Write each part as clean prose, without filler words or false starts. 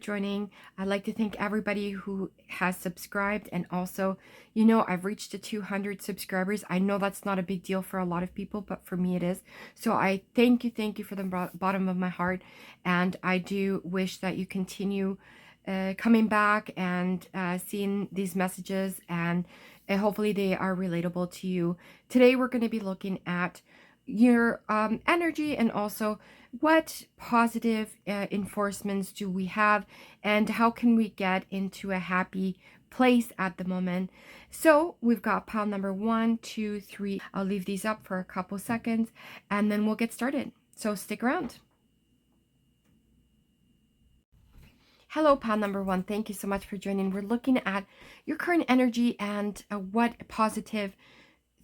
joining. I'd like to thank everybody who has subscribed, and also, I've reached the 200 subscribers. I know that's not a big deal for a lot of people, but for me it is. So I thank you from the bottom of my heart, and I do wish that you continue coming back and seeing these messages, and hopefully they are relatable to you. Today we're going to be looking at your energy, and also what positive enforcements do we have, and how can we get into a happy place at the moment. So we've got pile number 1, 2, 3. I'll leave these up for a couple seconds and then we'll get started. So stick around. Hello, pile number 1. Thank you so much for joining. We're looking at your current energy and what positive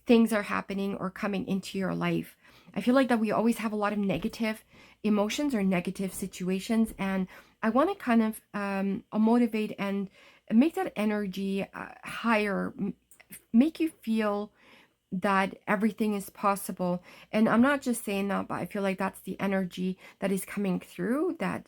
things are happening or coming into your life. I feel like that we always have a lot of negative emotions or negative situations, and I want to kind of motivate and make that energy higher, make you feel that everything is possible. And I'm not just saying that, but I feel like that's the energy that is coming through, that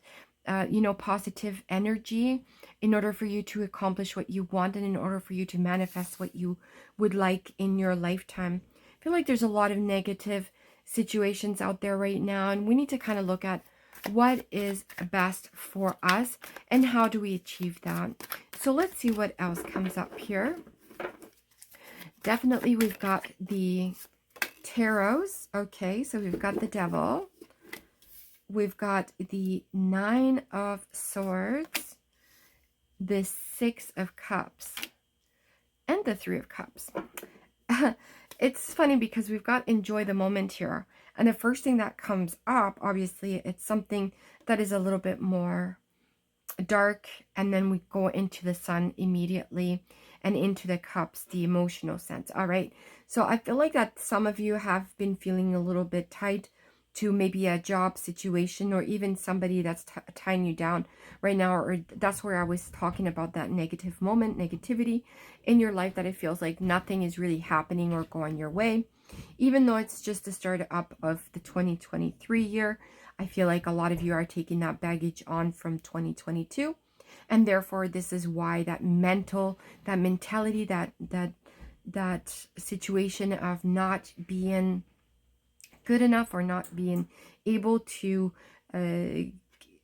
positive energy, in order for you to accomplish what you want, and in order for you to manifest what you would like in your lifetime. I feel like there's a lot of negative situations out there right now, and we need to kind of look at what is best for us and how do we achieve that. So let's see what else comes up here. Definitely we've got the tarots. Okay, so we've got the devil. We've got the 9 of Swords, the 6 of Cups, and the 3 of Cups. It's funny because we've got enjoy the moment here. And the first thing that comes up, obviously, it's something that is a little bit more dark. And then we go into the Sun immediately and into the Cups, the emotional sense. All right. So I feel like that some of you have been feeling a little bit tight to maybe a job situation, or even somebody that's tying you down right now. Or that's where I was talking about that negative moment, negativity in your life, that it feels like nothing is really happening or going your way. Even though it's just the start up of the 2023 year, I feel like a lot of you are taking that baggage on from 2022. And therefore, this is why that mentality, that situation of not being good enough, or not being able to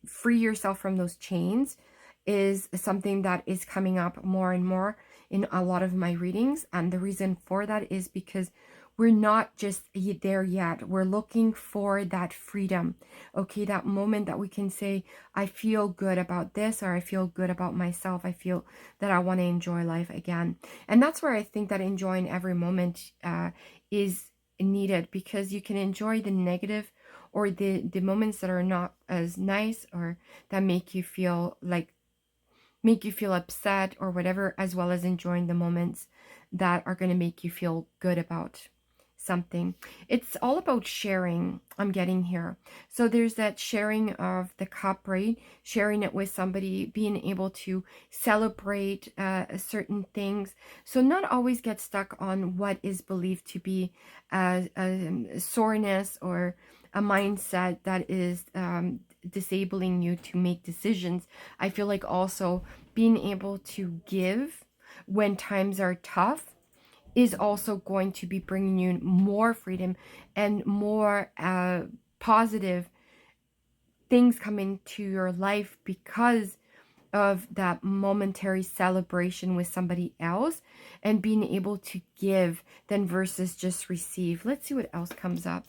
free yourself from those chains, is something that is coming up more and more in a lot of my readings. And the reason for that is because we're not just there yet. We're looking for that freedom. Okay, that moment that we can say, I feel good about this, or I feel good about myself. I feel that I want to enjoy life again. And that's where I think that enjoying every moment is needed, because you can enjoy the negative, or the moments that are not as nice, or that make you feel upset or whatever, as well as enjoying the moments that are going to make you feel good about something. It's all about sharing, I'm getting here. So there's that sharing of the cup, right? Sharing it with somebody, being able to celebrate certain things. So not always get stuck on what is believed to be a soreness, or a mindset that is disabling you to make decisions. I feel like also being able to give when times are tough is also going to be bringing you more freedom and more positive things coming to your life, because of that momentary celebration with somebody else, and being able to give then versus just receive. Let's see what else comes up.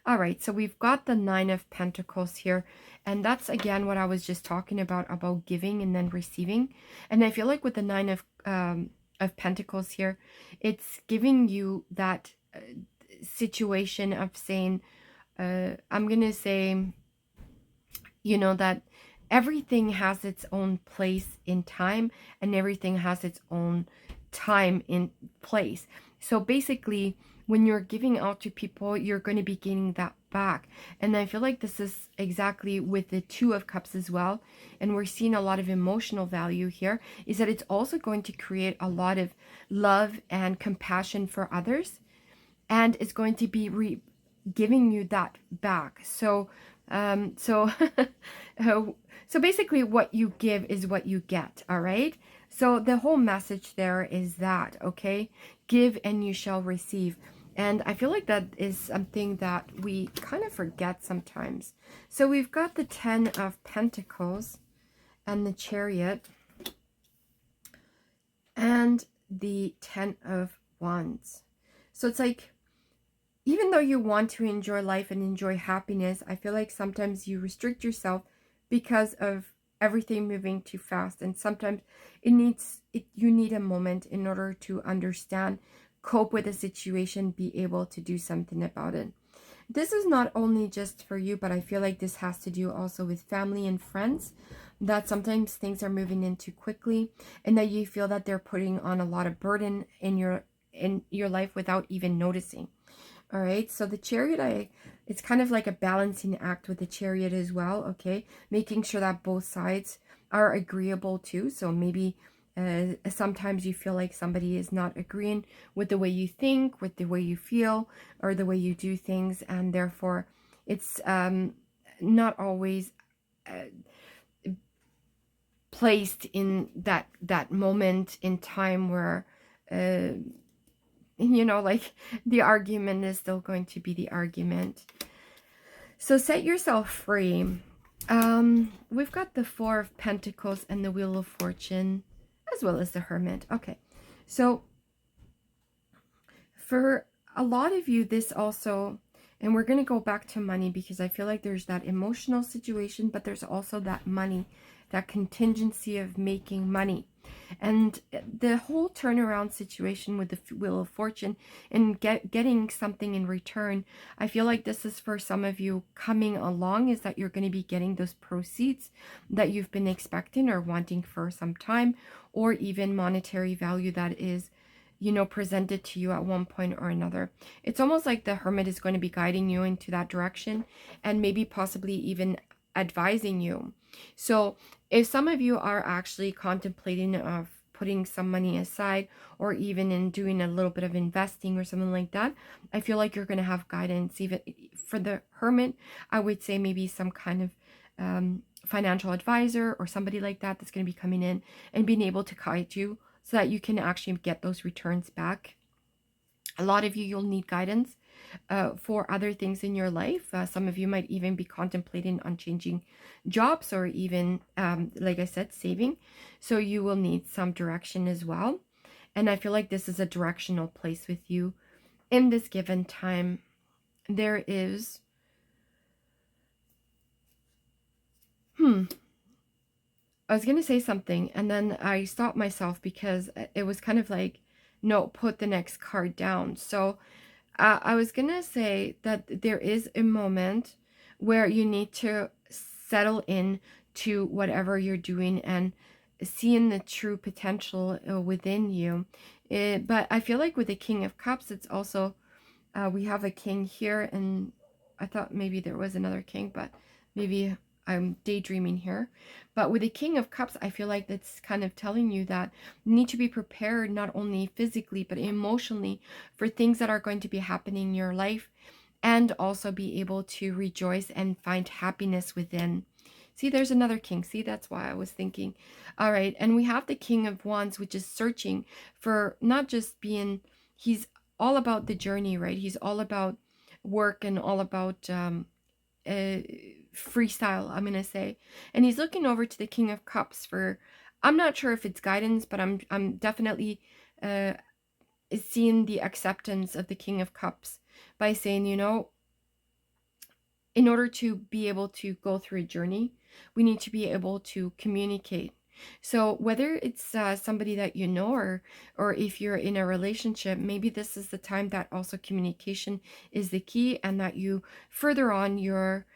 All right, so we've got the 9 of Pentacles here, and that's again what I was just talking about giving and then receiving. And I feel like with the 9 of Pentacles here, it's giving you that situation of saying, I'm gonna say, that everything has its own place in time, and everything has its own time in place. So basically, when you're giving out to people, you're going to be gaining that back. And I feel like this is exactly with the 2 of Cups as well. And we're seeing a lot of emotional value here, is that it's also going to create a lot of love and compassion for others. And it's going to be giving you that back. So So basically what you give is what you get, all right? So the whole message there is that, okay? Give and you shall receive. And I feel like that is something that we kind of forget sometimes. So we've got the 10 of Pentacles and the Chariot and the 10 of Wands. So it's like, even though you want to enjoy life and enjoy happiness, I feel like sometimes you restrict yourself because of everything moving too fast. And sometimes you need a moment in order to understand, cope with a situation, be able to do something about it. This is not only just for you, but I feel like this has to do also with family and friends, that sometimes things are moving in too quickly and that you feel that they're putting on a lot of burden in your life without even noticing. All right, so the Chariot, it's kind of like a balancing act with the Chariot as well, okay? Making sure that both sides are agreeable too. So maybe sometimes you feel like somebody is not agreeing with the way you think, with the way you feel, or the way you do things, and therefore it's not always placed in that moment in time where you know, like the argument is still going to be the argument. So set yourself free. We've got the Four of Pentacles and the Wheel of Fortune, as well as the Hermit. Okay, so for a lot of you, this also, and we're going to go back to money because I feel like there's that emotional situation, but there's also that money, that contingency of making money. And the whole turnaround situation with the Wheel of Fortune and getting something in return, I feel like this is for some of you coming along, is that you're going to be getting those proceeds that you've been expecting or wanting for some time, or even monetary value that is, you know, presented to you at one point or another. It's almost like the Hermit is going to be guiding you into that direction and maybe possibly even advising you. So if some of you are actually contemplating of putting some money aside, or even in doing a little bit of investing or something like that, I feel like you're going to have guidance. Even for the Hermit, I would say maybe some kind of financial advisor or somebody like that that's going to be coming in and being able to guide you so that you can actually get those returns back. A lot of you, you'll need guidance for other things in your life. Some of you might even be contemplating on changing jobs, or even, like I said, saving. So you will need some direction as well. And I feel like this is a directional place with you in this given time. There is, I was going to say something and then I stopped myself because it was kind of like, no, put the next card down. So I was going to say that there is a moment where you need to settle in to whatever you're doing and seeing the true potential within you. But I feel like with the King of Cups, it's also, we have a king here, and I thought maybe there was another king, but maybe I'm daydreaming here. But with the King of Cups, I feel like that's kind of telling you that you need to be prepared, not only physically, but emotionally, for things that are going to be happening in your life, and also be able to rejoice and find happiness within. See, there's another king. See, that's why I was thinking. All right, and we have the King of Wands, which is searching for not just being, he's all about the journey, right? He's all about work and all about freestyle, I'm gonna say. And he's looking over to the King of Cups for, I'm not sure if it's guidance, but I'm definitely seeing the acceptance of the King of Cups by saying, you know, in order to be able to go through a journey, we need to be able to communicate. So whether it's somebody that you know, or if you're in a relationship, maybe this is the time that also communication is the key, and that you further on your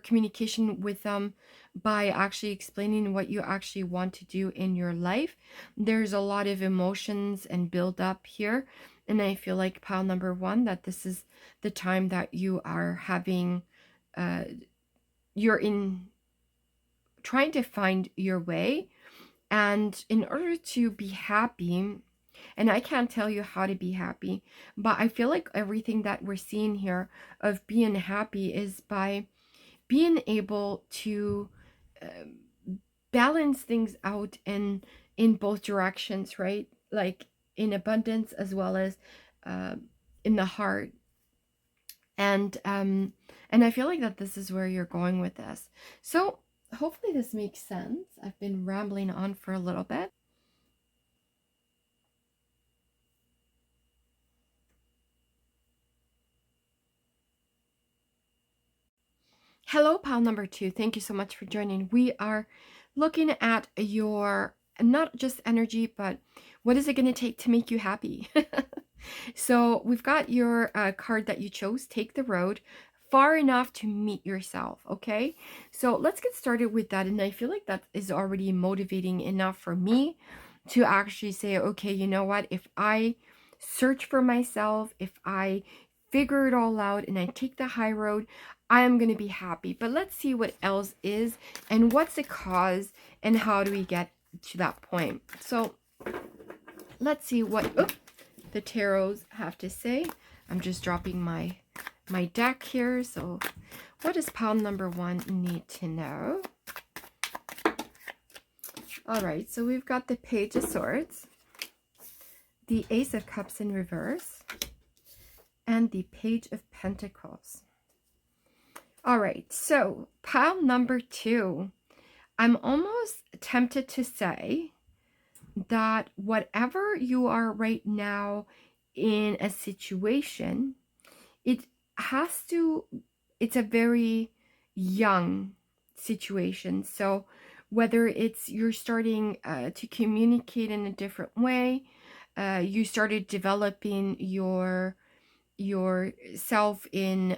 communication with them by actually explaining what you actually want to do in your life. There's a lot of emotions and build up here, and I feel like pile number one, that this is the time that you are having you're in trying to find your way. And in order to be happy, and I can't tell you how to be happy, but I feel like everything that we're seeing here of being happy is by being able to balance things out in both directions, right? Like in abundance as well as uh, in the heart. And I feel like that this is where you're going with this. So hopefully this makes sense. I've been rambling on for a little bit. Hello, pal number 2. Thank you so much for joining. We are looking at your not just energy, but what is it going to take to make you happy? So we've got your card that you chose, Take the Road, far enough to meet yourself. Okay, so let's get started with that. And I feel like that is already motivating enough for me to actually say, okay, you know what? If I search for myself, if I figure it all out and I take the high road, I am going to be happy. But let's see what else is and what's the cause and how do we get to that point. So let's see what the tarots have to say. I'm just dropping my deck here. So what does pile number 1 need to know? All right, so we've got the Page of Swords, the Ace of Cups in reverse, and the Page of Pentacles. All right, so pile number 2, I'm almost tempted to say that whatever you are right now in a situation, it's a very young situation. So whether it's you're starting to communicate in a different way, you started developing yourself in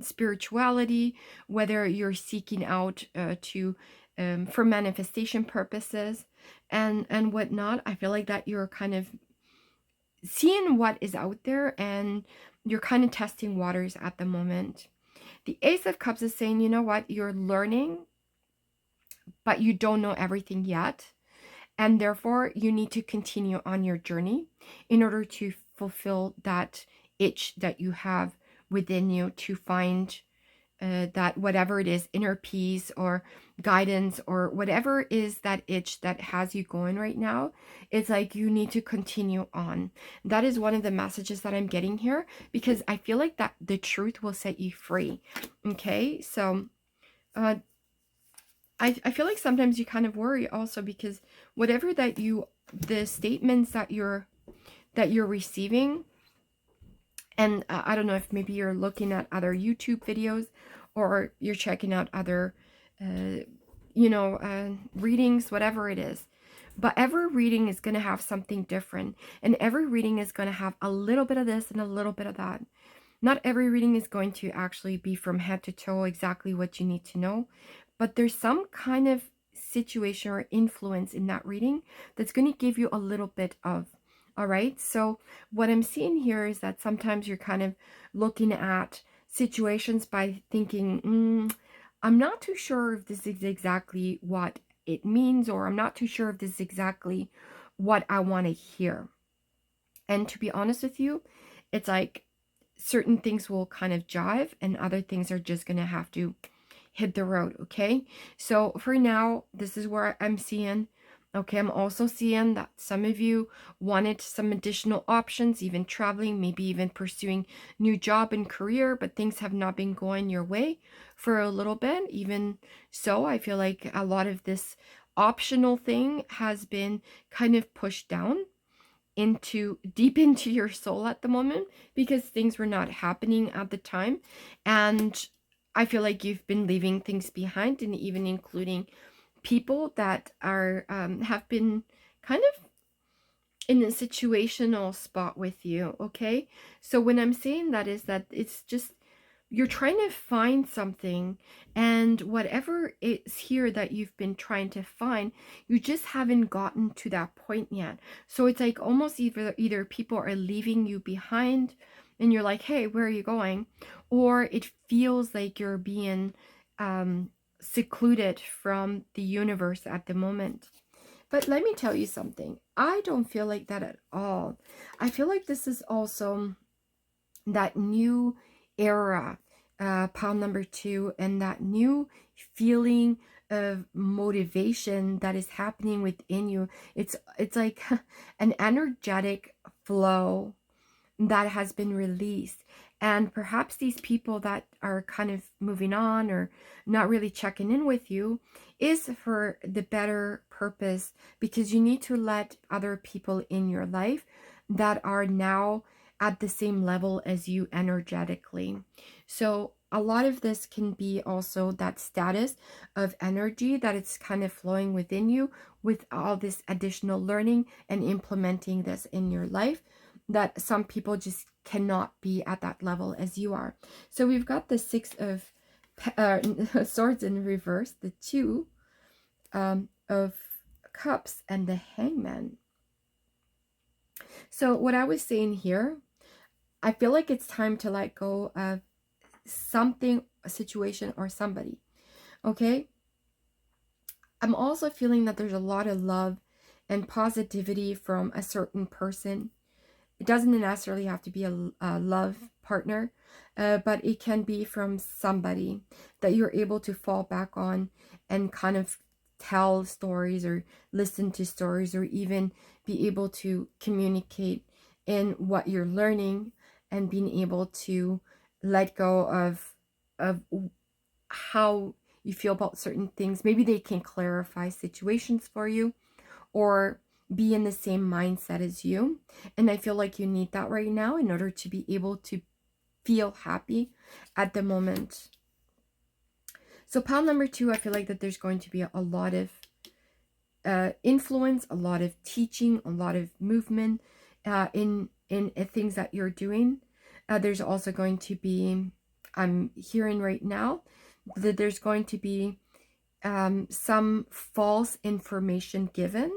spirituality, whether you're seeking out to for manifestation purposes and whatnot, I feel like that you're kind of seeing what is out there and you're kind of testing waters at the moment. The Ace of Cups is saying, you know what, you're learning, but you don't know everything yet. And therefore, you need to continue on your journey in order to fulfill that itch that you have within you to find that whatever it is, inner peace or guidance or whatever is that itch that has you going right now. It's like you need to continue on. That is one of the messages that I'm getting here, because I feel like that the truth will set you free. Okay, so I feel like sometimes you kind of worry also, because whatever that the statements that you're receiving, and I don't know if maybe you're looking at other YouTube videos or you're checking out other, readings, whatever it is. But every reading is going to have something different. And every reading is going to have a little bit of this and a little bit of that. Not every reading is going to actually be from head to toe exactly what you need to know. But there's some kind of situation or influence in that reading that's going to give you a little bit of. All right, so what I'm seeing here is that sometimes you're kind of looking at situations by thinking, I'm not too sure if this is exactly what it means, or I'm not too sure if this is exactly what I want to hear. And to be honest with you, it's like certain things will kind of jive and other things are just going to have to hit the road, okay? So for now, this is where I'm seeing. Okay, I'm also seeing that some of you wanted some additional options, even traveling, maybe even pursuing new job and career, but things have not been going your way for a little bit. Even so, I feel like a lot of this optional thing has been kind of pushed down deep into your soul at the moment, because things were not happening at the time. And I feel like you've been leaving things behind, and even including people that are have been kind of in a situational spot with you. Okay, so when I'm saying that is that it's just you're trying to find something, and whatever it's here that you've been trying to find, you just haven't gotten to that point yet. So it's like almost either people are leaving you behind and you're like, hey, where are you going? Or it feels like you're being secluded from the universe at the moment. But let me tell you something. I don't feel like that at all. I feel like this is also that new era pile number 2, and that new feeling of motivation that is happening within you. It's like an energetic flow that has been released. And perhaps these people that are kind of moving on or not really checking in with you is for the better purpose, because you need to let other people in your life that are now at the same level as you energetically. So a lot of this can be also that status of energy that it's kind of flowing within you with all this additional learning and implementing this in your life, that some people just cannot be at that level as you are. So we've got the 6 of swords in reverse, the 2 of cups, and the hangman. So what I was saying here, I feel like it's time to let go of something, a situation, or somebody. Okay? I'm also feeling that there's a lot of love and positivity from a certain person. It doesn't necessarily have to be a love partner, but it can be from somebody that you're able to fall back on and kind of tell stories or listen to stories, or even be able to communicate in what you're learning, and being able to let go of how you feel about certain things. Maybe they can clarify situations for you, or be in the same mindset as you. And I feel like you need that right now in order to be able to feel happy at the moment. So pile number 2, I feel like that there's going to be a lot of influence, a lot of teaching, a lot of movement in things that you're doing. There's also going to be, I'm hearing right now, that there's going to be some false information given,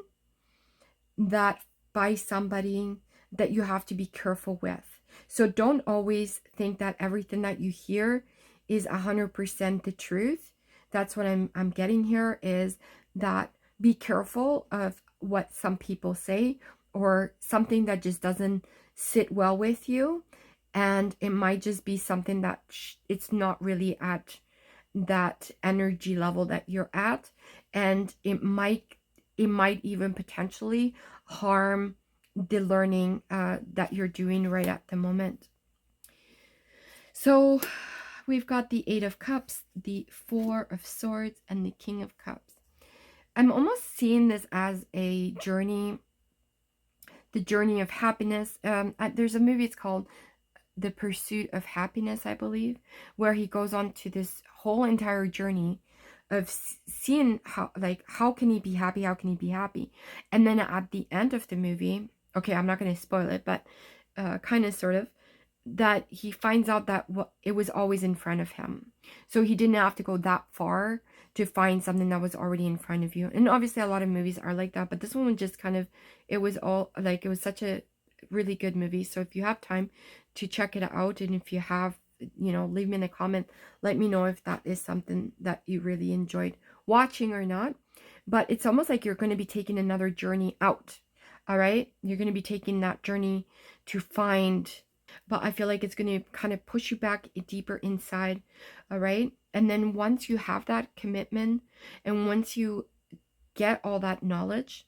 that by somebody that you have to be careful with. So don't always think that everything that you hear is 100% the truth. That's what I'm getting here, is that be careful of what some people say, or something that just doesn't sit well with you. And it might just be something that it's not really at that energy level that you're at. And it might even potentially harm the learning that you're doing right at the moment. So we've got the 8 of Cups, the 4 of Swords, and the King of Cups. I'm almost seeing this as a journey, the journey of happiness. There's a movie, it's called The Pursuit of Happiness, I believe, where he goes on to this whole entire journey of seeing how can he be happy, how can he be happy. And then at the end of the movie, okay, I'm not going to spoil it, but kind of sort of, that he finds out that it was always in front of him. So he didn't have to go that far to find something that was already in front of you. And obviously a lot of movies are like that, but this one was just kind of, it was all like, it was such a really good movie. So if you have time to check it out, and if you have, leave me in a comment, let me know if that is something that you really enjoyed watching or not. But it's almost like you're going to be taking another journey out. All right, you're going to be taking that journey to find, but I feel like it's going to kind of push you back deeper inside. All right, and then once you have that commitment, and once you get all that knowledge,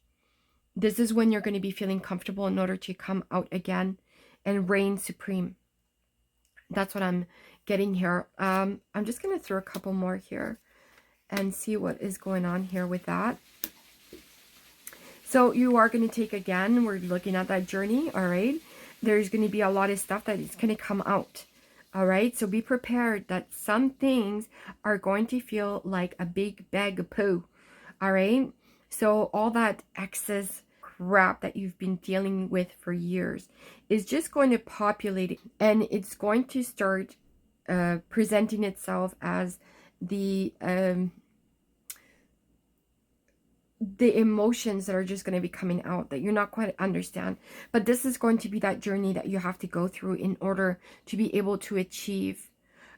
this is when you're going to be feeling comfortable in order to come out again and reign supreme. That's what I'm getting here. I'm just going to throw a couple more here and see what is going on here with that. So you are going to take, again, we're looking at that journey, all right? There's going to be a lot of stuff that is going to come out, all right? So be prepared that some things are going to feel like a big bag of poo, all right? So all that excess crap that you've been dealing with for years is just going to populate, and it's going to start presenting itself as the emotions that are just going to be coming out that you're not quite understand. But this is going to be that journey that you have to go through in order to be able to achieve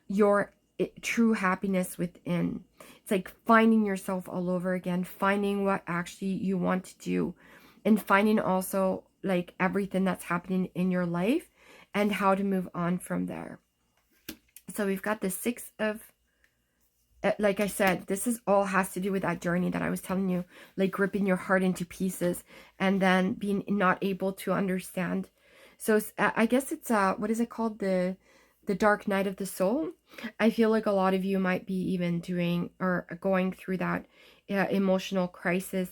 your true happiness within. It's like finding yourself all over again, finding what actually you want to do, and finding also like everything that's happening in your life and how to move on from there. So we've got the Six of, like I said, this is all has to do with that journey that I was telling you, like ripping your heart into pieces and then being not able to understand. So I guess it's what is it called, the dark night of the soul. I feel like a lot of you might be even doing or going through that emotional crisis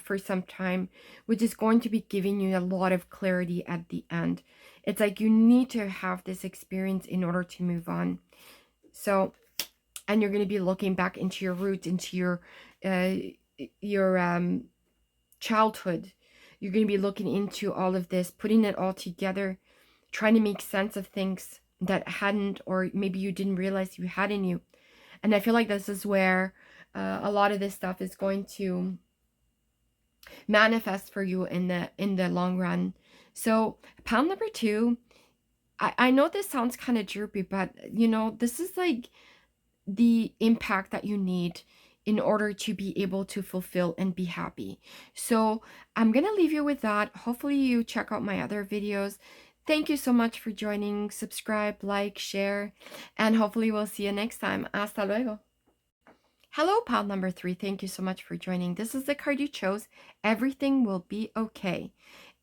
for some time, which is going to be giving you a lot of clarity at the end. It's like you need to have this experience in order to move on. So, and you're going to be looking back into your roots, into uh, your childhood. You're going to be looking into all of this, putting it all together, trying to make sense of things that hadn't, or maybe you didn't realize you had in you. And I feel like this is where a lot of this stuff is going to manifest for you in the long run. So pound number 2, I know this sounds kind of droopy, but you know, this is like the impact that you need in order to be able to fulfill and be happy. So I'm going to leave you with that. Hopefully you check out my other videos. Thank you so much for joining. Subscribe, like, share, and hopefully we'll see you next time. Hasta luego. Hello, pal number 3. Thank you so much for joining. This is the card you chose. Everything will be okay.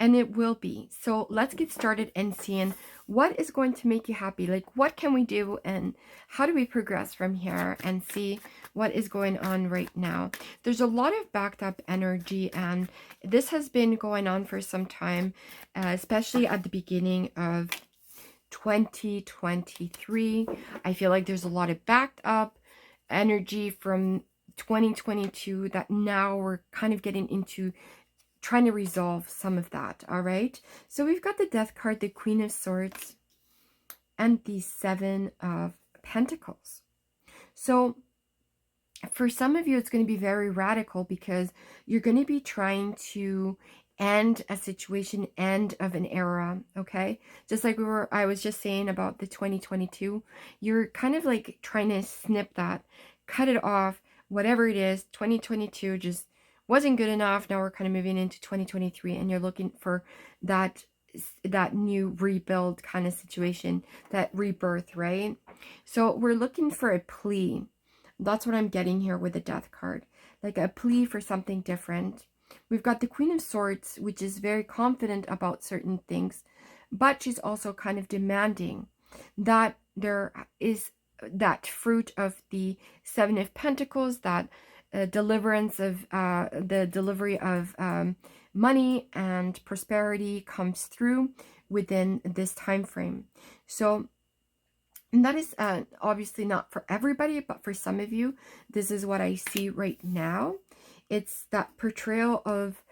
And it will be. So let's get started and seeing what is going to make you happy. Like, what can we do and how do we progress from here and see what is going on right now. There's a lot of backed up energy, and this has been going on for some time, especially at the beginning of 2023. I feel like there's a lot of backed up energy from 2022 that now we're kind of getting into trying to resolve some of that. All right, so we've got the Death card, the Queen of Swords, and the Seven of Pentacles. So for some of you, it's going to be very radical because you're going to be trying to end a situation, end of an era, okay? Just like I was just saying about the 2022, you're kind of like trying to snip that, cut it off, whatever it is. 2022 just wasn't good enough. Now we're kind of moving into 2023, and you're looking for that new rebuild kind of situation, that rebirth, right? So we're looking for a plea. That's what I'm getting here with the Death card, like a plea for something different. We've got the Queen of Swords, which is very confident about certain things, but she's also kind of demanding that there is that fruit of the Seven of Pentacles, that deliverance of the delivery of money and prosperity comes through within this time frame. So, and that is obviously not for everybody, but for some of you, this is what I see right now. It's that portrayal of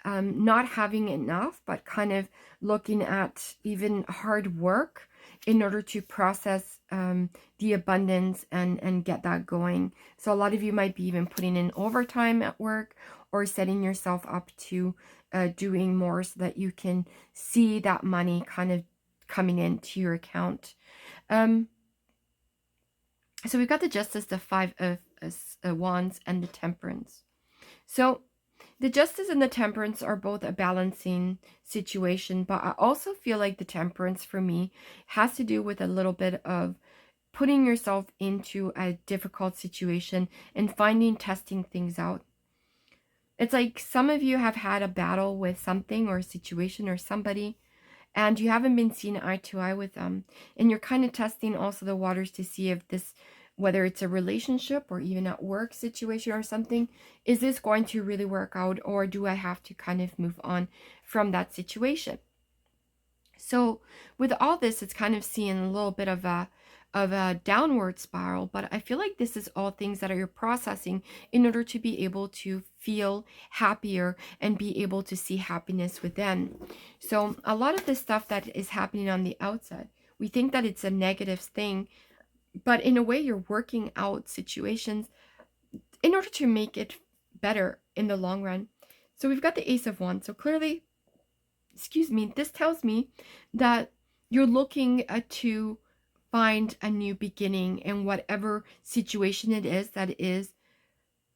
not having enough, but kind of looking at even hard work in order to process the abundance and get that going. So a lot of you might be even putting in overtime at work or setting yourself up to doing more so that you can see that money kind of coming into your account. So we've got the Justice, the Five of Wands, and the Temperance. So the Justice and the Temperance are both a balancing situation, but I also feel like the Temperance for me has to do with a little bit of putting yourself into a difficult situation and testing things out. It's like some of you have had a battle with something or a situation or somebody, and you haven't been seen eye to eye with them, and you're kind of testing also the waters to see if this, whether it's a relationship or even at work situation or something, is this going to really work out, or do I have to kind of move on from that situation? So with all this, it's kind of seeing a little bit of a downward spiral, but I feel like this is all things that you're processing in order to be able to feel happier and be able to see happiness within. So a lot of this stuff that is happening on the outside, we think that it's a negative thing, but in a way you're working out situations in order to make it better in the long run. So we've got the Ace of Wands. So clearly, this tells me that you're looking to find a new beginning in whatever situation it is that is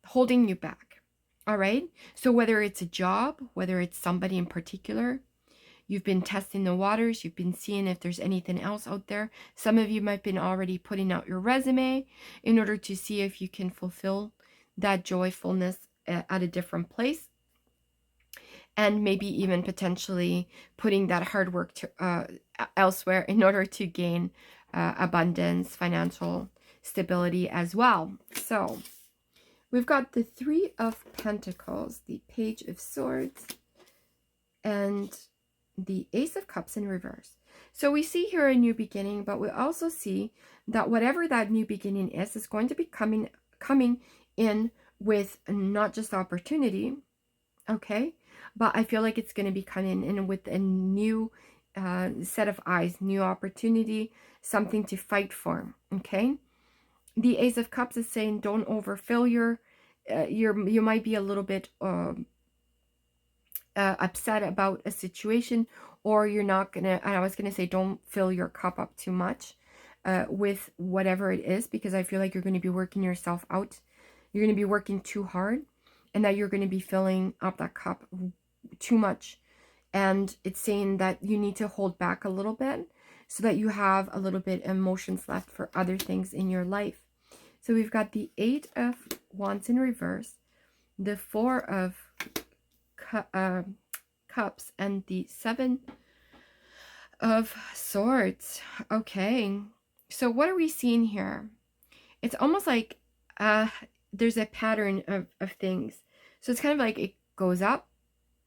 holding you back. All right. So whether it's a job, whether it's somebody in particular, You've been testing the waters. You've been seeing if there's anything else out there. Some of you might have been already putting out your resume in order to see if you can fulfill that joyfulness at a different place. And maybe even potentially putting that hard work to, elsewhere in order to gain abundance, financial stability as well. So we've got the Three of Pentacles, the Page of Swords, and the Ace of Cups in reverse. So we see here a new beginning, but we also see that whatever that new beginning is going to be coming in with not just opportunity, okay, but I feel like it's going to be coming in with a new set of eyes, new opportunity, something to fight for, okay? The Ace of Cups is saying don't overfill you might be a little bit upset about a situation, or you're not gonna, I was gonna say don't fill your cup up too much with whatever it is, because I feel like you're going to be working yourself out. You're going to be working too hard, and that you're going to be filling up that cup too much. And it's saying that you need to hold back a little bit so that you have a little bit emotions left for other things in your life. So we've got the Eight of Wands in reverse, the Four of Cups, and the Seven of Swords. Okay, so what are we seeing here? It's almost like there's a pattern of things. So it's kind of like it goes up,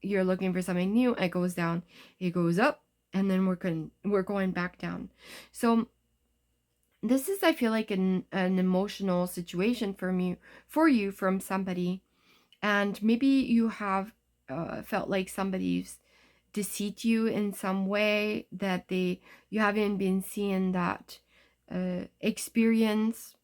you're looking for something new, it goes down, it goes up, and then we're going back down. So this is, I feel like, an emotional situation for you from somebody, and maybe you have felt like somebody's deceit you in some way, that you haven't been seeing that experience,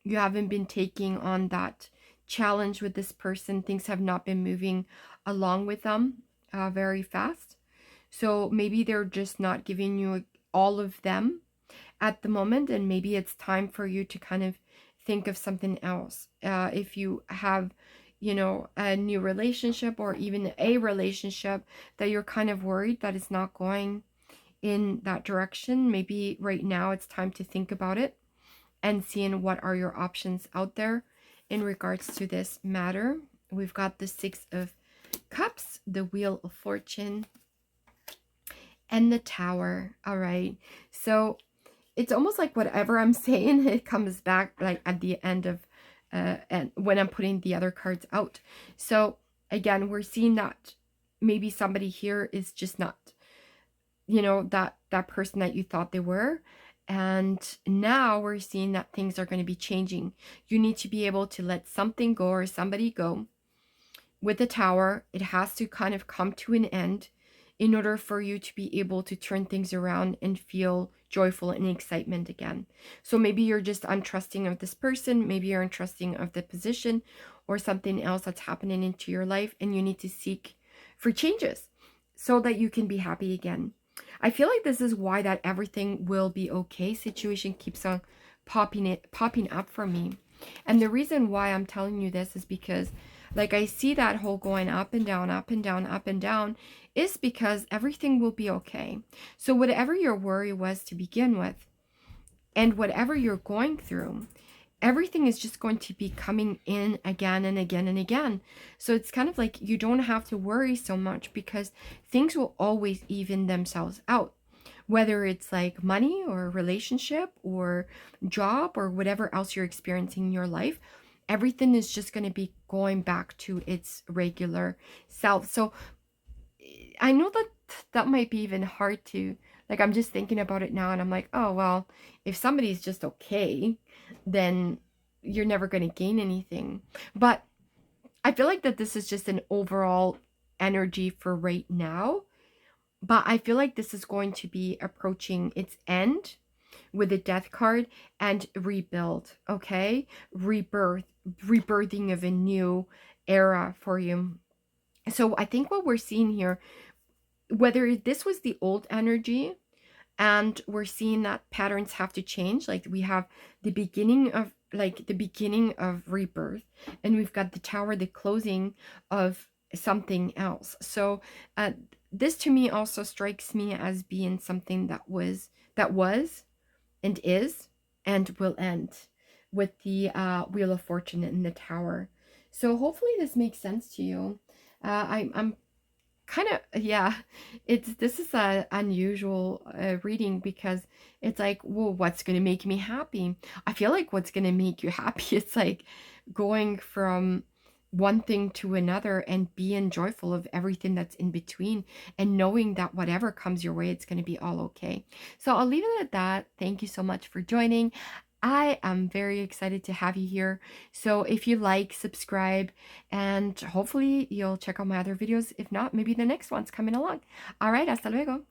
you haven't been taking on that challenge with this person, things have not been moving along with them very fast. So maybe they're just not giving you all of them at the moment, and maybe it's time for you to kind of think of something else. If you have, a new relationship, or even a relationship that you're kind of worried that it's not going in that direction, maybe right now it's time to think about it and seeing what are your options out there in regards to this matter. We've got the Six of Cups, the Wheel of Fortune, and the Tower. All right, so it's almost like whatever I'm saying, it comes back like at the end of and when I'm putting the other cards out. So again, we're seeing that maybe somebody here is just not, that person that you thought they were. And now we're seeing that things are going to be changing. You need to be able to let something go or somebody go. With the Tower, it has to kind of come to an end in order for you to be able to turn things around and feel joyful and excitement again. So maybe you're just untrusting of this person, maybe you're untrusting of the position or something else that's happening into your life, and you need to seek for changes so that you can be happy again. I feel like this is why that everything will be okay situation keeps on popping up for me. And the reason why I'm telling you this is because, like, I see that whole going up and down, up and down, up and down, is because everything will be okay. So whatever your worry was to begin with, and whatever you're going through, everything is just going to be coming in again and again and again. So it's kind of like you don't have to worry so much, because things will always even themselves out. Whether it's like money or relationship or job or whatever else you're experiencing in your life, everything is just going to be going back to its regular self. So I know that might be even hard to, like, I'm just thinking about it now and I'm like, oh, well, if somebody's just okay, then you're never going to gain anything. But I feel like that this is just an overall energy for right now. But I feel like this is going to be approaching its end with the Death card and rebuild, okay? Rebirthing of a new era for you. So I think what we're seeing here, whether this was the old energy and we're seeing that patterns have to change, like we have the beginning of rebirth, and we've got the Tower, the closing of something else. So this to me also strikes me as being something that was and is and will end with the Wheel of Fortune in the Tower. So hopefully this makes sense to you. I'm kind of, yeah, this is a unusual reading, because it's like, well, what's going to make me happy? I feel like what's going to make you happy, it's like going from one thing to another and being joyful of everything that's in between, and knowing that whatever comes your way, it's going to be all okay. So I'll leave it at that. Thank you so much for joining. I am very excited to have you here. So if you like, subscribe, and hopefully you'll check out my other videos. If not, maybe the next one's coming along. All right, hasta luego.